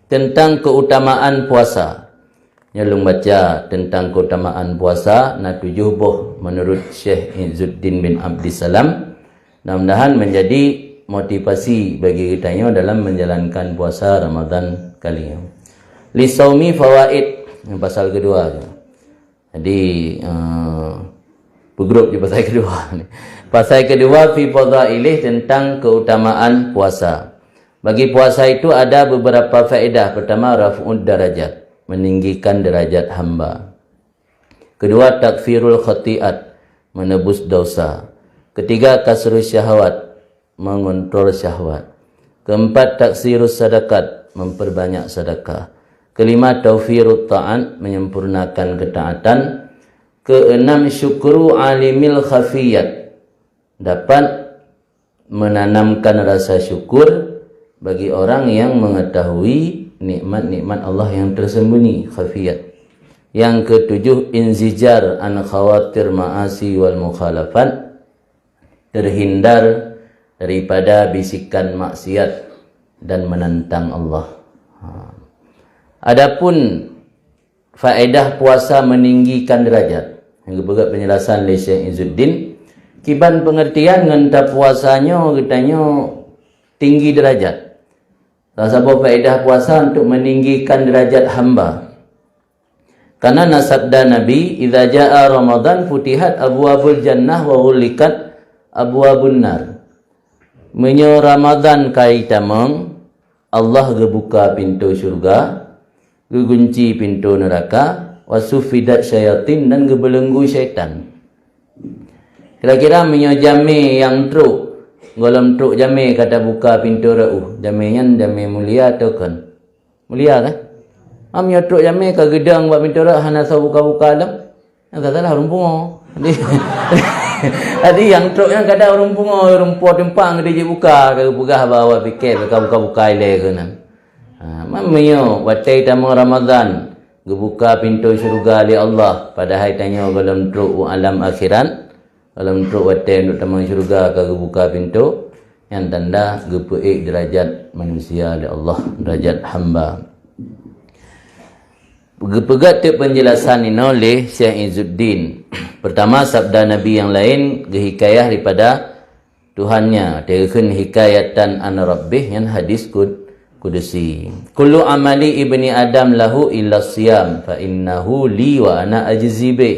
tentang keutamaan puasa. Nyalung baca tentang keutamaan puasa na 7 boh menurut Syekh Izzuddin bin Abdissalam. Mudah-mudahan menjadi motivasi bagi kitanya dalam menjalankan puasa Ramadan kali ini. Li saumi fawaid, yang pasal kedua je. Jadi bergrup je pasal kedua ni. Pasal kedua fi fadailih, tentang keutamaan puasa. Bagi puasa itu ada beberapa faedah. Pertama, raf'ud darajat, meninggikan derajat hamba. Kedua, takfirul khati'at, menebus dosa. Ketiga, kasrus syahwat, mengontrol syahwat. Keempat, taksirus sadakat, memperbanyak sedekah. Kelima, tawfirut ta'an, menyempurnakan ketaatan. Keenam, syukru alimil khafiyat, dapat menanamkan rasa syukur bagi orang yang mengetahui nikmat-nikmat Allah yang tersembunyi, khafiyat. Yang ketujuh, inzijar an khawatir ma'asi wal mukhalafat, terhindar daripada bisikan maksiat dan menentang Allah. Adapun faedah puasa meninggikan derajat, yang berat penjelasan oleh Syekh Izzuddin, kiban pengertian ngenta puasanya katanya tinggi derajat. Rasa faedah puasa untuk meninggikan derajat hamba. Karena nasabda Nabi, idza jaa Ramadan futihat abwabul jannah wa ghulikat abwabun nar. Menyo Ramadan kaitamang Allah gebuka pintu syurga, gegunci pintu neraka, wasufidat syayatin, dan gebelenggu syaitan. Kira-kira menyo jami yang truk, golem truk jami kata buka pintu rauh, jaminya jami mulia atau kan? Mulia kan? Menyo truk jami ke gedang buat pintu rauh hana sa buka-buka alam. Yang salah rumpung. Jadi yang truk yang kata rumpung tempang dia buka ke bugah bawa pikir buka-buka ile kenan. Mamanya watai tamu Ramadan gebuka pintu syurga oleh Allah pada hari tanya dalam truk alam akhirat, dalam truk watai untuk tamu syurga ke gebuka pintu yang tanda gepuik derajat manusia oleh Allah, derajat hamba. Pegat penjelasan ini oleh Syekh Izzuddin. Pertama, sabda Nabi yang lain gehikayah daripada Tuhannya, tekan hikayatan an rabbih, yang hadis Kudusi. Kullu amali ibni Adam lahu illa siyam fa innahu li wa ana ajzi bih.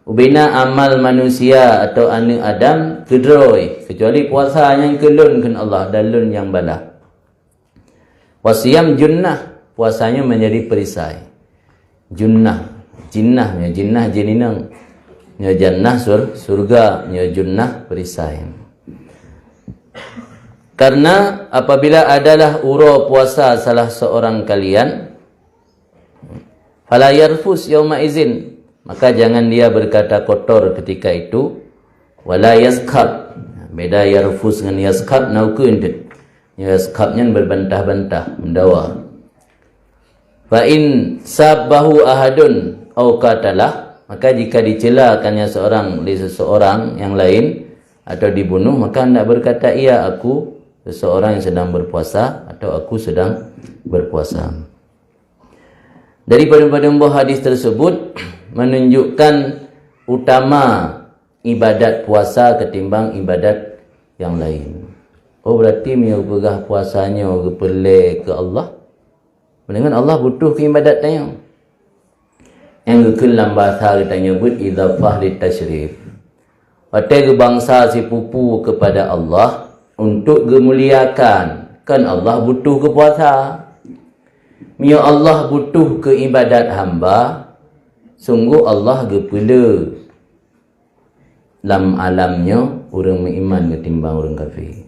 Ubina amal manusia atau anak Adam kedroi kecuali puasa yang kelun kan Allah, dalun yang balah. Wasiyam junnah, puasanya menjadi perisai. Junnah, jinnah jininang. Nya jannah surga, nya junnah perisai. Karena apabila adalah ura puasa salah seorang kalian, fala yarfus yauma izin, maka jangan dia berkata kotor ketika itu. Wala yazkab, beda yarfus dengan yazkab naukeun teh. Yazkabnya berbantah-bantah, mendawa. Fa in sabahu ahadun au qatalah, maka jika dicelakannya seseorang yang lain atau dibunuh, maka hendak berkata ia aku seseorang yang sedang berpuasa atau aku sedang berpuasa. Daripada hadis tersebut menunjukkan utama ibadat puasa ketimbang ibadat yang lain. Oh, berarti dia pegah puasanya gepelek ke Allah. Dengan Allah butuh ke ibadatnya. Yang kekelam bahasa kita nyebut idhafah litasyrif. Watai bangsa si pupu kepada Allah untuk gemuliakan. Kan Allah butuh ke puasa. Mia Allah butuh ke ibadat hamba. Sungguh Allah gepula dalam alamnya orang beriman ketimbang orang kafir.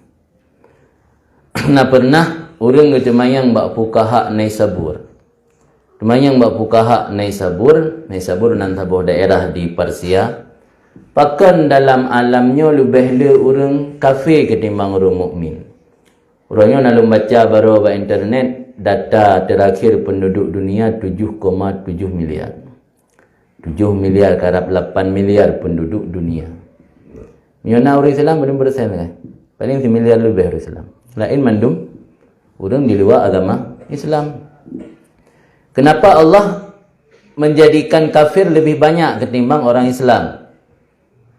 Nah pernah orang ketemayang bak fukaha Naisabur. Temayang bak fukaha Naisabur nan sebuah daerah di Persia. Pakan dalam alamnya lebih le orang kafir ketimbang orang mukmin. Orangnya nak baca baru ba internet data terakhir penduduk dunia 7,7 miliar. 7 miliar karab 8 miliar penduduk dunia. Miona orang Islam belum bersen kan? Paling 1 miliar lebih orang Islam. Lain mandum orang di luar agama Islam. Kenapa Allah menjadikan kafir lebih banyak ketimbang orang Islam?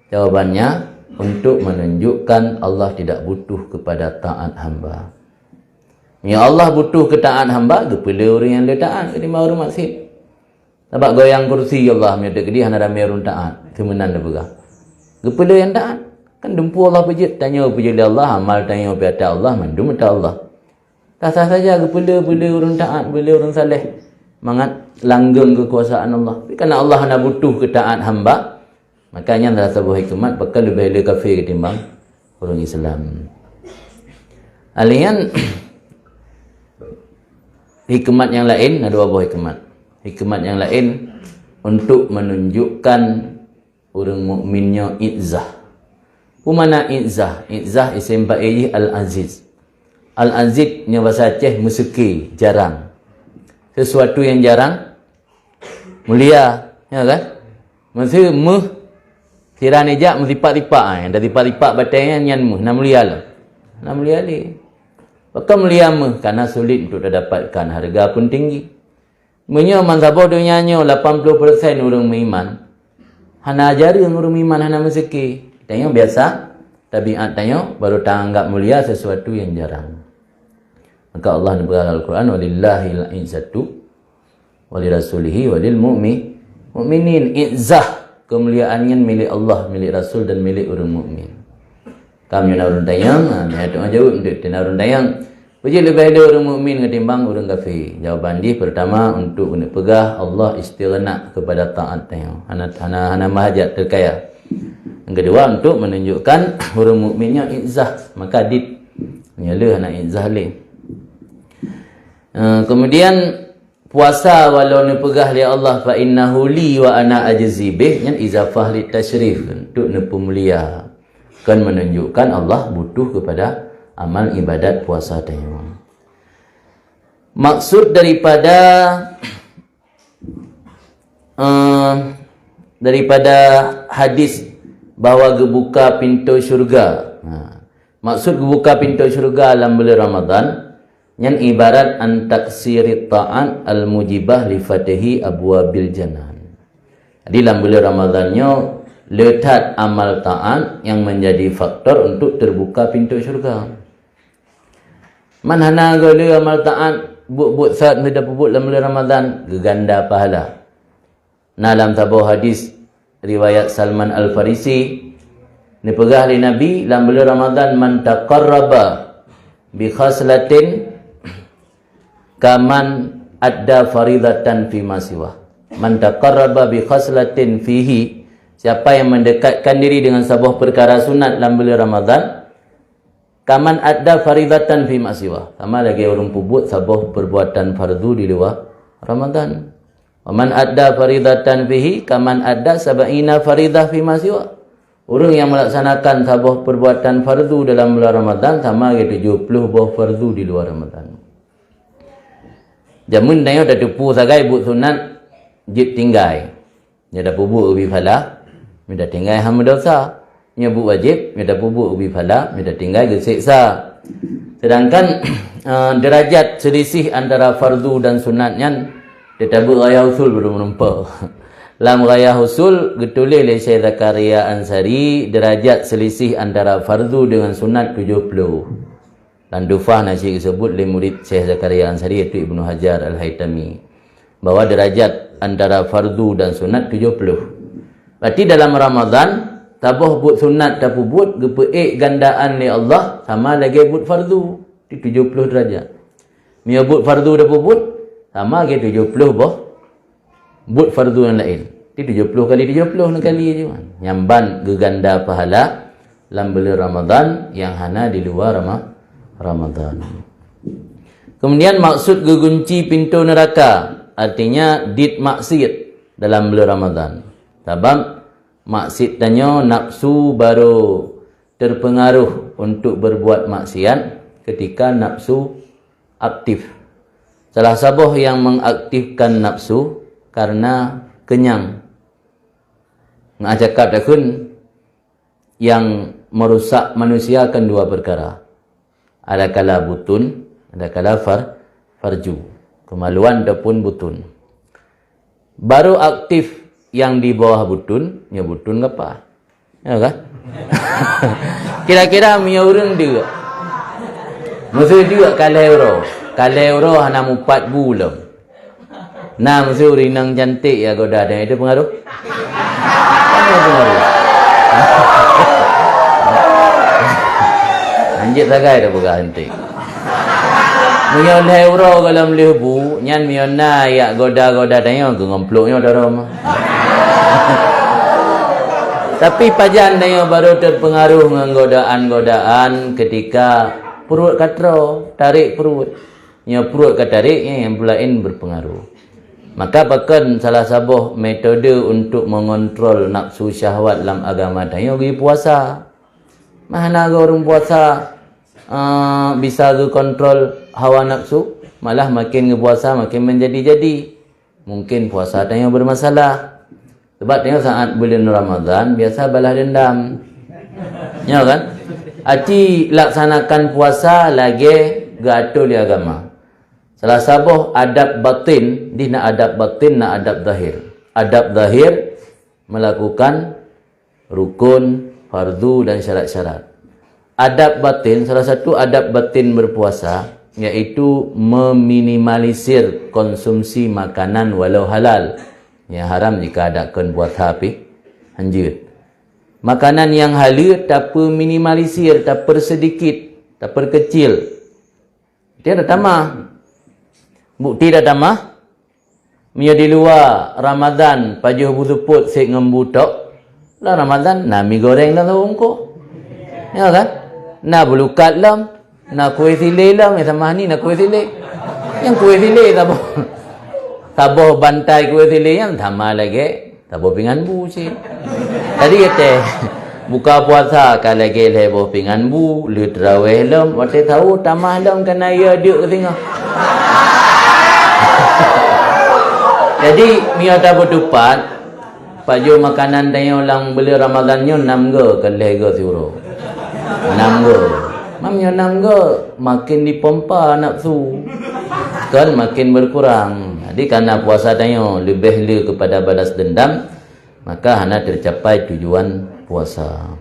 Jawabannya, untuk menunjukkan Allah tidak butuh kepada taat hamba. Ya Allah butuh ke taat hamba, kepala orang yang dia taat ketimbang orang maksiat. Sebab goyang kursi Allah menyata ke dia hana ramai orang taat, kemenan dia pegah. Kepala yang taat, kan dempu Allah pejit, tanya pejit Allah, amal tanya pada Allah, mandum pada Allah. Tak sah saja kepala orang taat, kepala orang saleh. Mangat langgeng kekuasaan Allah. Kerana Allah hana butuh ke taat hamba, makanya adalah sebuah hikmat bakal lebih elok kafir ketimbang orang Islam. Alian hikmat yang lain, ada dua buah hikmat. Hikmat yang lain untuk menunjukkan orang mukminnya izzah. Mana izzah? Izzah isim fa'il al-aziz. Al-aziz nya bahasa Aceh mesuki, jarang. Sesuatu yang jarang mulia, ya kan? Maksud Sirah nejak melipat-lipat. Yang dah lipat-lipat batangnya yang nak mulia lah. Nak mulia ni. Maka mulia kerana sulit untuk dapatkan. Harga pun tinggi. Menyo mansabah dunianya 80% orang beriman. Hana ajari orang beriman hana meseki. Tanya biasa. Tabiat tanya baru tanggap mulia sesuatu yang jarang. Maka Allah berkata Al-Quran, walillahil izzatu walirasulihi walil mu'minin. Izzah kemuliaannya milik Allah, milik Rasul dan milik orang mukmin. Kami nak orang tayang, ayat tu jawab untuk orang tayang. Puji lebih ada orang mukmin ketimbang orang kafir. Jawapan dia pertama untuk kena pegah Allah istighna kepada taat tayang. Hana mahajat terkaya. Yang kedua untuk menunjukkan orang mukminnya izzah, maka dit nyala nak izzah le. Kemudian puasa walau ni pegah li Allah fa innahu li wa ana ajzi bih, yang izafah li tasyrif untuk nepu mulia, kan menunjukkan Allah butuh kepada amal ibadat puasa tayang. Maksud daripada hadis bahawa gebuka pintu syurga. Maksud gebuka pintu syurga dalam bulan Ramadan yang ibarat an taksirit ta'an al-mujibah li fatihi abwabil janan. Jadi dalam bulan Ramadannya letak amal ta'an yang menjadi faktor untuk terbuka pintu syurga. Manhana gala amal ta'an buat saat hendak buat dalam bulan Ramadan geganda pahala. Dalam sebuah hadis riwayat Salman Al-Farisi ni pegah li Nabi dalam bulan Ramadan, man taqarraba bi khaslatin kaman adda faridatan fi masiwa. Man taqarraba bi khaslatin fihi, siapa yang mendekatkan diri dengan sebuah perkara sunat dalam bulan Ramadan, kaman adda faridatan fi masiwa, sama lagi orang buat sebuah perbuatan fardu di luar Ramadan. Wa man adda faridatan fihi kaman adda sab'ina faridah fi masiwa. Orang yang melaksanakan sebuah perbuatan fardu dalam bulan Ramadan sama lagi 70 buah fardu di luar Ramadan. Jamun tanya dah tupu sagai buat sunat jip tinggai. Dia dah pubuk ubi phala, dia dah tinggai hamba dosa. Dia buat wajib, dia dah pubuk ubi phala, dia dah tinggai geseksa. Sedangkan derajat selisih antara fardu dan sunatnya dia tabur raya usul belum nampak. Dalam raya usul getulis oleh Syekh Zakaria Ansari, derajat selisih antara fardu dengan sunat 70. Dan dufah nasi disebut oleh murid Syekh Zakaria Ansari iaitu Ibnu Hajar Al-Haytami, bahawa derajat antara fardu dan sunat 70. Berarti dalam Ramadan tabuh buat sunat tapi buat gepeik gandaan li Allah sama lagi buat fardu di 70 derajat. Mia buat fardu dapat buat sama lagi 70 buat fardu yang lain. Di 70 kali 70 kali je man. Nyamban geganda pahala dalam bulan Ramadan yang hana di luar Ramadan. Kemudian maksud gegunci pintu neraka, artinya dit maksiat dalam bulan Ramadan. Sebab maksiat tanya nafsu baru terpengaruh untuk berbuat maksiat ketika nafsu aktif. Salah satu yang mengaktifkan nafsu karena kenyang. Ngajak takun yang merusak manusia akan dua perkara. Ada kala butun, ada kala farju. Kemaluan ataupun butun. Baru aktif yang di bawah butun, ya butun apa? Ya kan? Kira-kira mia urang dia. Musuh juga kaleuro. Kaleuro hana 4 bulan. Nah, musuh rinang cantik ya goda ada itu pengaruh. Apa pengaruh? Anjir sagai dah buka cantik. Mion euro dalam lebu, nyan mion na ya goda-goda tanya ke ngomploknya dah rom. Tapi pajan tanya baru terpengaruh dengan godaan-godaan ketika perut katro, tarik perut. Nya perut katariknya yang lain berpengaruh. Maka bahkan salah satu metode untuk mengontrol nafsu syahwat dalam agama tanya pergi puasa. Mana orang puasa bisa ke kontrol hawa nafsu, malah makin ke puasa makin menjadi-jadi. Mungkin puasa tanya bermasalah. Sebab tengok saat bulan Ramadan biasa balas dendam. Ya kan? Aci laksanakan puasa lagi gatul di agama. Salah satu adab batin, di nak adab batin, nak adab zahir. Adab zahir melakukan rukun, fardu dan syarat-syarat. Adab batin, salah satu adab batin berpuasa yaitu meminimalisir konsumsi makanan walau halal. Yang haram jika adakan puasa api anjir. Makanan yang halal tak minimalisir, tak sedikit, tak kecil. Dia dah tamah. Bukti dah tamah. Mia di luar Ramadan pajuh busuput sik ngembutok. Lah Ramadan na mi goreng dah ongko. Ya kan? Na belukat lam, na kuih silai lam, sama ni na kuih silai. Yang kuih silai tak apa. Taboh bantai kuih silai yang sama lagi. Taboh pingan bu sih. Tadi kata buka puasa kalau lagi leboh pingan bu, lu terawih lam, waktu tahu tamah lam kena ia dia ke tengah. Jadi mia tak bertupat paju makanan tanya orang beli Ramadannya 6 ge ke lega suro. 6 ge. Mamnya 6 ge makin dipompa nafsu. Kan makin berkurang. Jadi karena puasa tanya lebih kepada balas dendam, maka hana tercapai tujuan puasa.